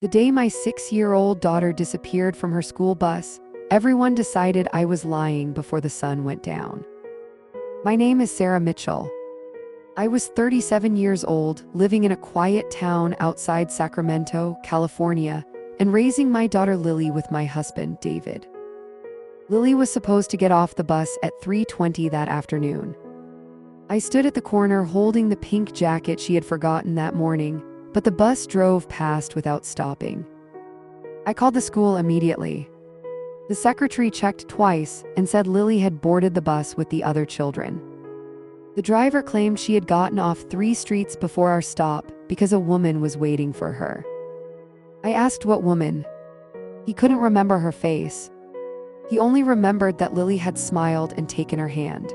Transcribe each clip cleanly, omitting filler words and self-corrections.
The day my 6-year-old daughter disappeared from her school bus, everyone decided I was lying before the sun went down. My name is Sarah Mitchell. I was 37 years old, living in a quiet town outside Sacramento, California, and raising my daughter Lily with my husband, David. Lily was supposed to get off the bus at 3:20 that afternoon. I stood at the corner holding the pink jacket she had forgotten that morning, but the bus drove past without stopping. I called the school immediately. The secretary checked twice and said Lily had boarded the bus with the other children. The driver claimed she had gotten off 3 streets before our stop because a woman was waiting for her. I asked what woman. He couldn't remember her face. He only remembered that Lily had smiled and taken her hand.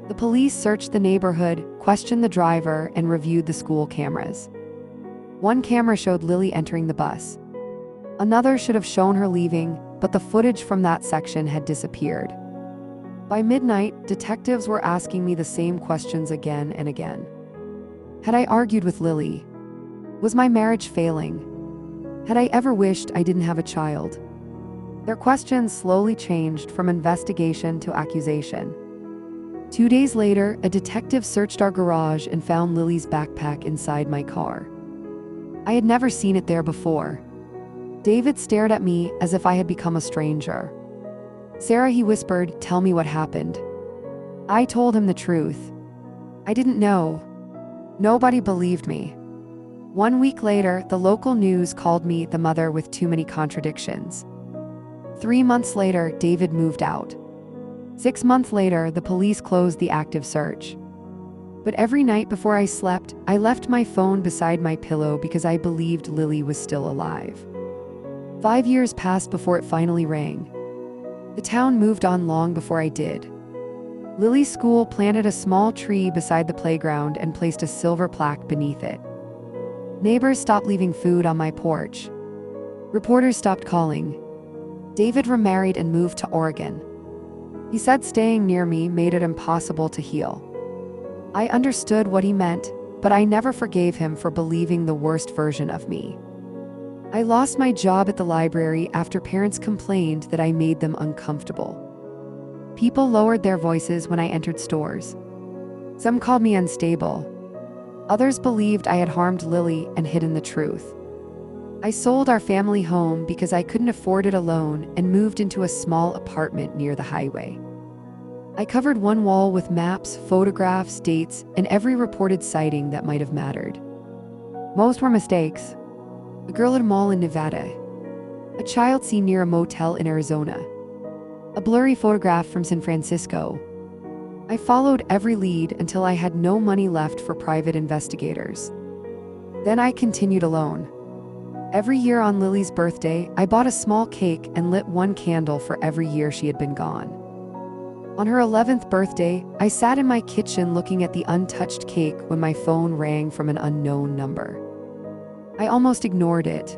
The police searched the neighborhood, questioned the driver, and reviewed the school cameras. One camera showed Lily entering the bus. Another should have shown her leaving, but the footage from that section had disappeared. By midnight, detectives were asking me the same questions again and again. Had I argued with Lily? Was my marriage failing? Had I ever wished I didn't have a child? Their questions slowly changed from investigation to accusation. 2 days later, a detective searched our garage and found Lily's backpack inside my car. I had never seen it there before. David stared at me as if I had become a stranger. "Sarah," he whispered, "tell me what happened." I told him the truth. I didn't know. Nobody believed me. 1 week later, the local news called me the mother with too many contradictions. 3 months later, David moved out. 6 months later, the police closed the active search. But every night before I slept, I left my phone beside my pillow because I believed Lily was still alive. 5 years passed before it finally rang. The town moved on long before I did. Lily's school planted a small tree beside the playground and placed a silver plaque beneath it. Neighbors stopped leaving food on my porch. Reporters stopped calling. David remarried and moved to Oregon. He said staying near me made it impossible to heal. I understood what he meant, but I never forgave him for believing the worst version of me. I lost my job at the library after parents complained that I made them uncomfortable. People lowered their voices when I entered stores. Some called me unstable. Others believed I had harmed Lily and hidden the truth. I sold our family home because I couldn't afford it alone and moved into a small apartment near the highway. I covered one wall with maps, photographs, dates, and every reported sighting that might have mattered. Most were mistakes. A girl at a mall in Nevada. A child seen near a motel in Arizona. A blurry photograph from San Francisco. I followed every lead until I had no money left for private investigators. Then I continued alone. Every year on Lily's birthday, I bought a small cake and lit one candle for every year she had been gone. On her 11th birthday, I sat in my kitchen looking at the untouched cake when my phone rang from an unknown number. I almost ignored it.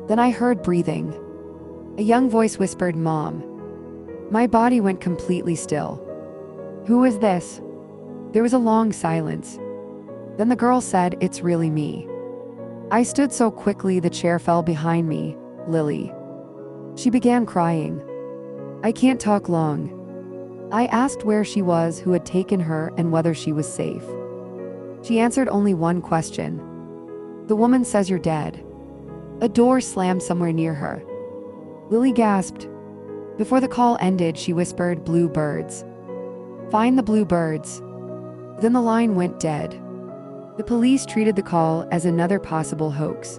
Then I heard breathing. A young voice whispered, "Mom." My body went completely still. "Who is this?" There was a long silence. Then the girl said, "It's really me." I stood so quickly the chair fell behind me. "Lily." She began crying. "I can't talk long." I asked where she was, who had taken her, and whether she was safe. She answered only one question. "The woman says you're dead." A door slammed somewhere near her. Lily gasped. Before the call ended, she whispered, "Blue birds. Find the blue birds." Then the line went dead. The police treated the call as another possible hoax.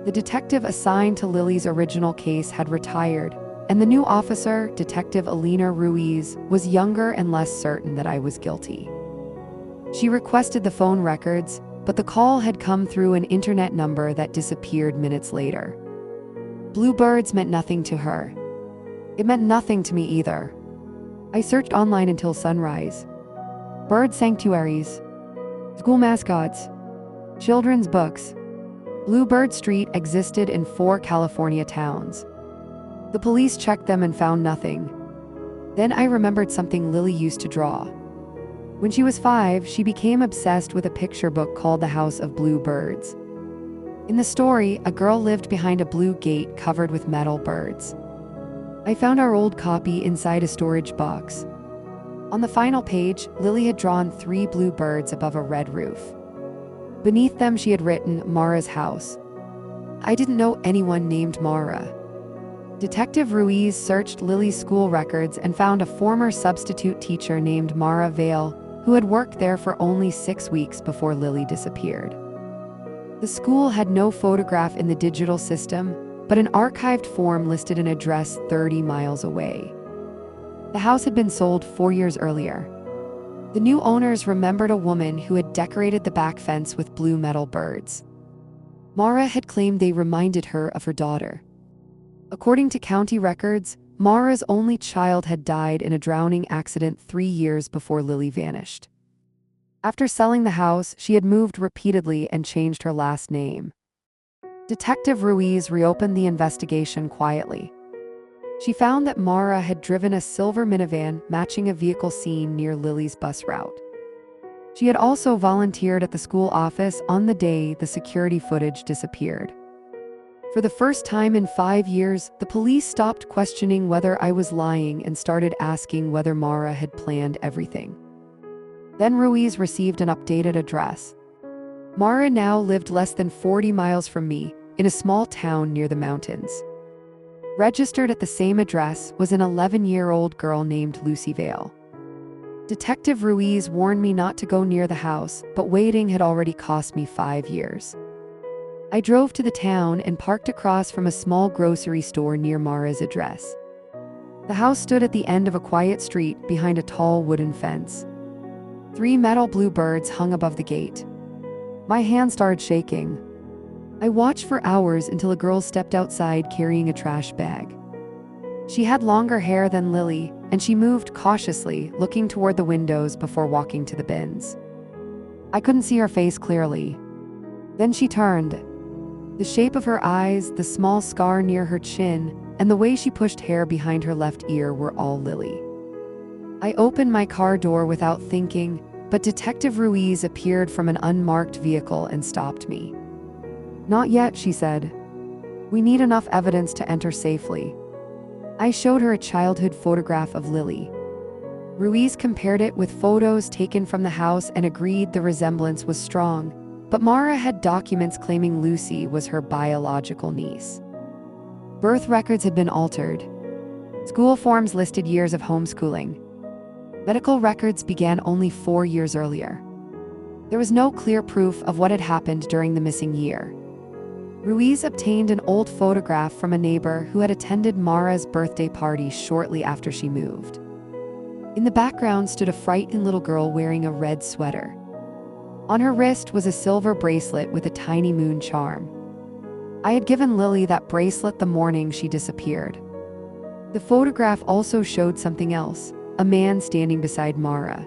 The detective assigned to Lily's original case had retired, and the new officer, Detective Alina Ruiz, was younger and less certain that I was guilty. She requested the phone records, but the call had come through an internet number that disappeared minutes later. Blue birds meant nothing to her. It meant nothing to me either. I searched online until sunrise. Bird sanctuaries, school mascots, children's books. Bluebird Street existed in 4 California towns. The police checked them and found nothing. Then I remembered something Lily used to draw. When she was 5, she became obsessed with a picture book called The House of Blue Birds. In the story, a girl lived behind a blue gate covered with metal birds. I found our old copy inside a storage box. On the final page, Lily had drawn 3 blue birds above a red roof. Beneath them, she had written Mara's house. I didn't know anyone named Mara. Detective Ruiz searched Lily's school records and found a former substitute teacher named Mara Vale, who had worked there for only 6 weeks before Lily disappeared. The school had no photograph in the digital system, but an archived form listed an address 30 miles away. The house had been sold 4 years earlier. The new owners remembered a woman who had decorated the back fence with blue metal birds. Mara had claimed they reminded her of her daughter. According to county records, Mara's only child had died in a drowning accident 3 years before Lily vanished. After selling the house, she had moved repeatedly and changed her last name. Detective Ruiz reopened the investigation quietly. She found that Mara had driven a silver minivan matching a vehicle seen near Lily's bus route. She had also volunteered at the school office on the day the security footage disappeared. For the first time in 5 years, the police stopped questioning whether I was lying and started asking whether Mara had planned everything. Then Ruiz received an updated address. Mara now lived less than 40 miles from me, in a small town near the mountains. Registered at the same address was an 11-year-old girl named Lucy Vale. Detective Ruiz warned me not to go near the house, but waiting had already cost me 5 years. I drove to the town and parked across from a small grocery store near Mara's address. The house stood at the end of a quiet street behind a tall wooden fence. 3 metal blue birds hung above the gate. My hand started shaking. I watched for hours until a girl stepped outside carrying a trash bag. She had longer hair than Lily, and she moved cautiously, looking toward the windows before walking to the bins. I couldn't see her face clearly. Then she turned. The shape of her eyes, the small scar near her chin, and the way she pushed hair behind her left ear were all Lily. I opened my car door without thinking, but Detective Ruiz appeared from an unmarked vehicle and stopped me. "Not yet," she said. "We need enough evidence to enter safely." I showed her a childhood photograph of Lily. Ruiz compared it with photos taken from the house and agreed the resemblance was strong, but Mara had documents claiming Lucy was her biological niece. Birth records had been altered. School forms listed years of homeschooling. Medical records began only 4 years earlier. There was no clear proof of what had happened during the missing year. Ruiz obtained an old photograph from a neighbor who had attended Mara's birthday party shortly after she moved. In the background stood a frightened little girl wearing a red sweater. On her wrist was a silver bracelet with a tiny moon charm. I had given Lily that bracelet the morning she disappeared. The photograph also showed something else, a man standing beside Mara.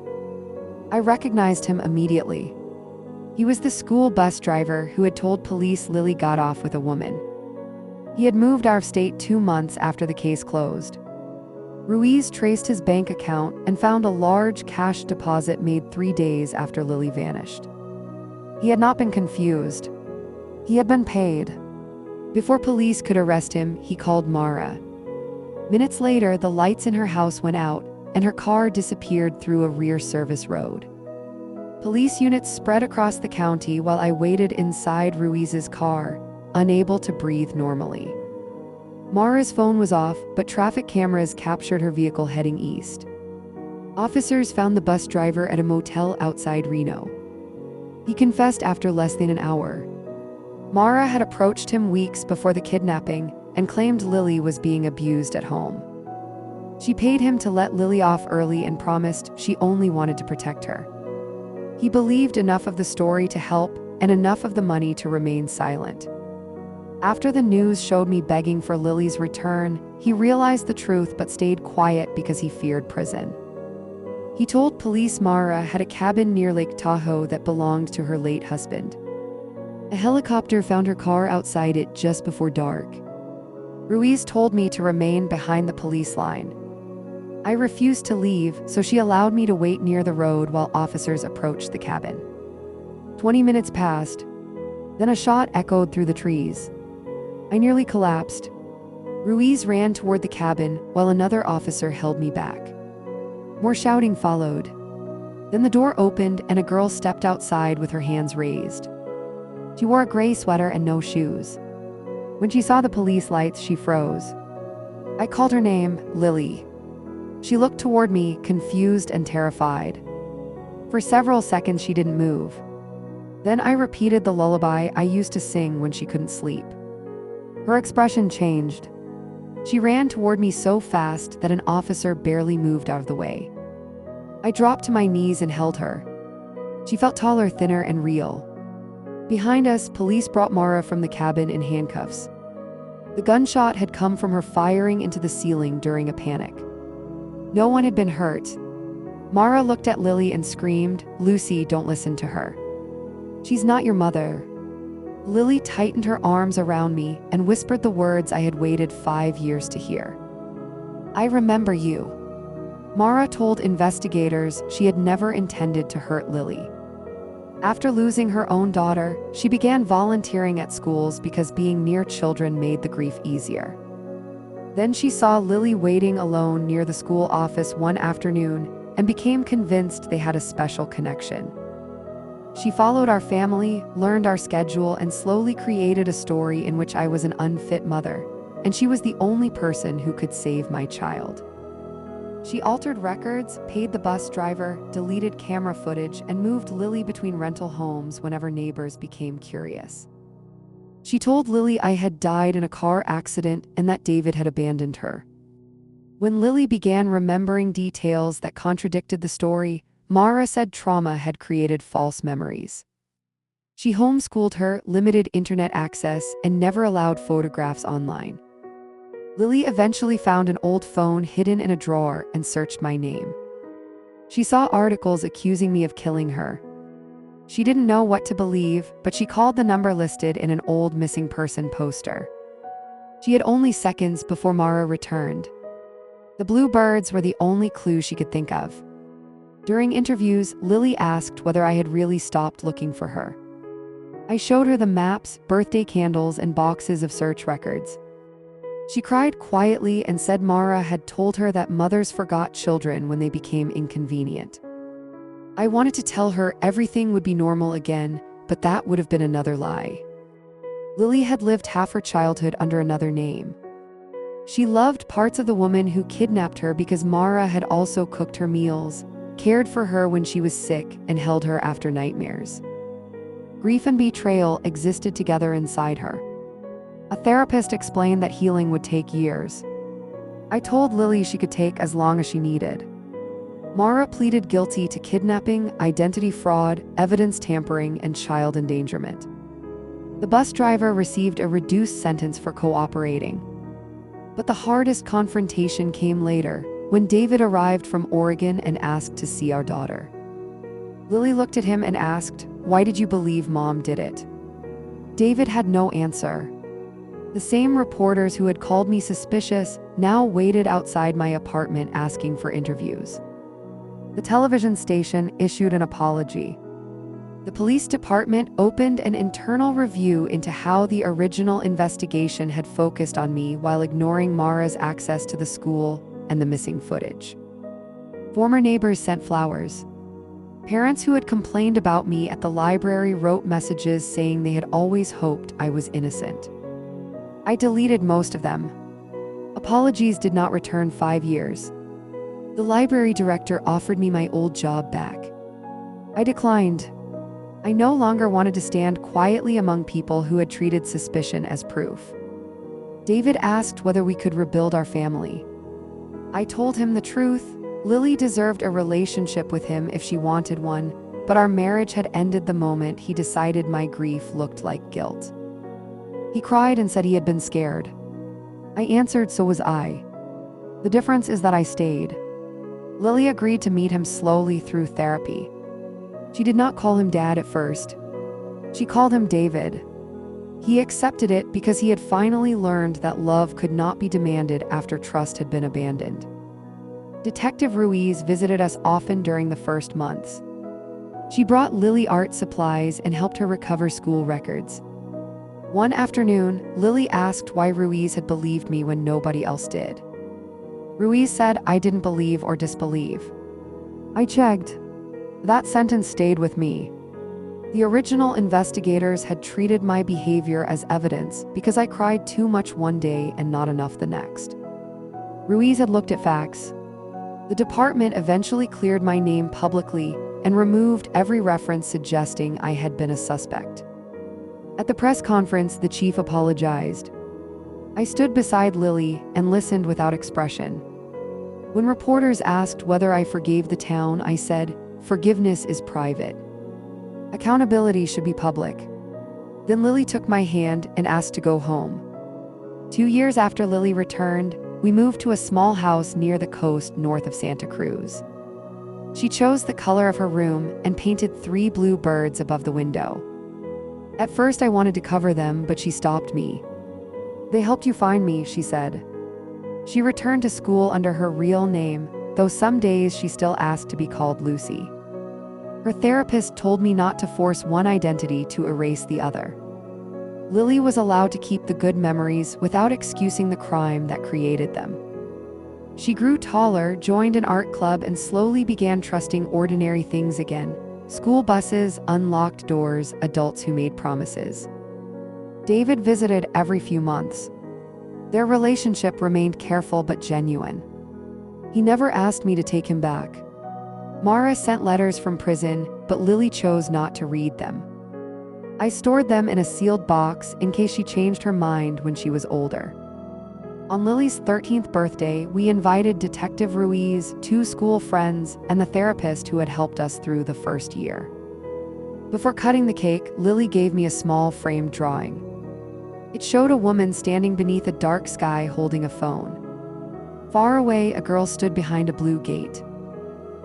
I recognized him immediately. He was the school bus driver who had told police Lily got off with a woman. He had moved out of state 2 months after the case closed. Ruiz traced his bank account and found a large cash deposit made 3 days after Lily vanished. He had not been confused. He had been paid. Before police could arrest him, he called Mara. Minutes later, the lights in her house went out, and her car disappeared through a rear service road. Police units spread across the county while I waited inside Ruiz's car, unable to breathe normally. Mara's phone was off, but traffic cameras captured her vehicle heading east. Officers found the bus driver at a motel outside Reno. He confessed after less than an hour. Mara had approached him weeks before the kidnapping and claimed Lily was being abused at home. She paid him to let Lily off early and promised she only wanted to protect her. He believed enough of the story to help and enough of the money to remain silent. After the news showed me begging for Lily's return, he realized the truth but stayed quiet because he feared prison. He told police Mara had a cabin near Lake Tahoe that belonged to her late husband. A helicopter found her car outside it just before dark. Ruiz told me to remain behind the police line. I refused to leave, so she allowed me to wait near the road while officers approached the cabin. 20 minutes passed. Then a shot echoed through the trees. I nearly collapsed. Ruiz ran toward the cabin while another officer held me back. More shouting followed. Then the door opened and a girl stepped outside with her hands raised. She wore a gray sweater and no shoes. When she saw the police lights, she froze. I called her name, Lily. She looked toward me, confused and terrified. For several seconds, she didn't move. Then I repeated the lullaby I used to sing when she couldn't sleep. Her expression changed. She ran toward me so fast that an officer barely moved out of the way. I dropped to my knees and held her. She felt taller, thinner, and real. Behind us, police brought Mara from the cabin in handcuffs. The gunshot had come from her firing into the ceiling during a panic. No one had been hurt. Mara looked at Lily and screamed, "Lucy, don't listen to her. She's not your mother." Lily tightened her arms around me and whispered the words I had waited 5 years to hear. "I remember you." Mara told investigators she had never intended to hurt Lily. After losing her own daughter, she began volunteering at schools because being near children made the grief easier. Then she saw Lily waiting alone near the school office one afternoon and became convinced they had a special connection. She followed our family, learned our schedule, and slowly created a story in which I was an unfit mother, and she was the only person who could save my child. She altered records, paid the bus driver, deleted camera footage, and moved Lily between rental homes whenever neighbors became curious. She told Lily I had died in a car accident and that David had abandoned her. When Lily began remembering details that contradicted the story, Mara said trauma had created false memories. She homeschooled her, limited internet access, and never allowed photographs online. Lily eventually found an old phone hidden in a drawer and searched my name. She saw articles accusing me of killing her. She didn't know what to believe, but she called the number listed in an old missing person poster. She had only seconds before Mara returned. The blue birds were the only clue she could think of. During interviews, Lily asked whether I had really stopped looking for her. I showed her the maps, birthday candles, and boxes of search records. She cried quietly and said Mara had told her that mothers forgot children when they became inconvenient. I wanted to tell her everything would be normal again, but that would have been another lie. Lily had lived half her childhood under another name. She loved parts of the woman who kidnapped her because Mara had also cooked her meals, cared for her when she was sick, and held her after nightmares. Grief and betrayal existed together inside her. A therapist explained that healing would take years. I told Lily she could take as long as she needed. Mara pleaded guilty to kidnapping, identity fraud, evidence tampering, and child endangerment. The bus driver received a reduced sentence for cooperating. But the hardest confrontation came later, when David arrived from Oregon and asked to see our daughter. Lily looked at him and asked, "Why did you believe Mom did it?" David had no answer. The same reporters who had called me suspicious now waited outside my apartment asking for interviews. The television station issued an apology. The police department opened an internal review into how the original investigation had focused on me while ignoring Mara's access to the school and the missing footage. Former neighbors sent flowers. Parents who had complained about me at the library wrote messages saying they had always hoped I was innocent. I deleted most of them. Apologies did not return 5 years. The library director offered me my old job back. I declined. I no longer wanted to stand quietly among people who had treated suspicion as proof. David asked whether we could rebuild our family. I told him the truth. Lily deserved a relationship with him if she wanted one, but our marriage had ended the moment he decided my grief looked like guilt. He cried and said he had been scared. I answered so was I. The difference is that I stayed. Lily agreed to meet him slowly through therapy. She did not call him Dad at first. She called him David. He accepted it because he had finally learned that love could not be demanded after trust had been abandoned. Detective Ruiz visited us often during the first months. She brought Lily art supplies and helped her recover school records. One afternoon, Lily asked why Ruiz had believed me when nobody else did. Ruiz said I didn't believe or disbelieve. I checked. That sentence stayed with me. The original investigators had treated my behavior as evidence because I cried too much one day and not enough the next. Ruiz had looked at facts. The department eventually cleared my name publicly and removed every reference suggesting I had been a suspect. At the press conference, the chief apologized. I stood beside Lily and listened without expression. When reporters asked whether I forgave the town, I said, "Forgiveness is private. Accountability should be public." Then Lily took my hand and asked to go home. 2 years after Lily returned, we moved to a small house near the coast north of Santa Cruz. She chose the color of her room and painted 3 blue birds above the window. At first I wanted to cover them, but she stopped me. "They helped you find me," she said. She returned to school under her real name, though some days she still asked to be called Lucy. Her therapist told me not to force one identity to erase the other. Lily was allowed to keep the good memories without excusing the crime that created them. She grew taller, joined an art club, and slowly began trusting ordinary things again. School buses, unlocked doors, adults who made promises. David visited every few months. Their relationship remained careful but genuine. He never asked me to take him back. Mara sent letters from prison, but Lily chose not to read them. I stored them in a sealed box in case she changed her mind when she was older. On Lily's 13th birthday, we invited Detective Ruiz, 2 school friends, and the therapist who had helped us through the first year. Before cutting the cake, Lily gave me a small framed drawing. It showed a woman standing beneath a dark sky holding a phone. Far away, a girl stood behind a blue gate.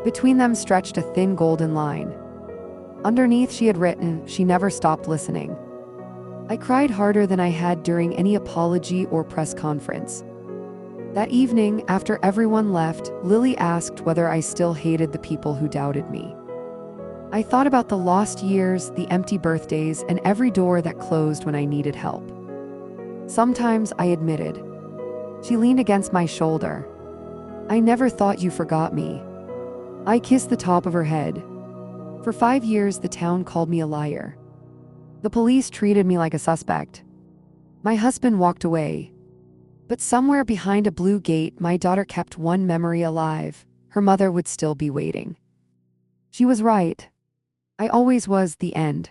Between them stretched a thin golden line. Underneath she had written, "She never stopped listening." I cried harder than I had during any apology or press conference. That evening, after everyone left, Lily asked whether I still hated the people who doubted me. I thought about the lost years, the empty birthdays, and every door that closed when I needed help. Sometimes, I admitted. She leaned against my shoulder. "I never thought you forgot me." I kissed the top of her head. For 5 years, the town called me a liar. The police treated me like a suspect. My husband walked away. But somewhere behind a blue gate, my daughter kept one memory alive. Her mother would still be waiting. She was right. I always was the end.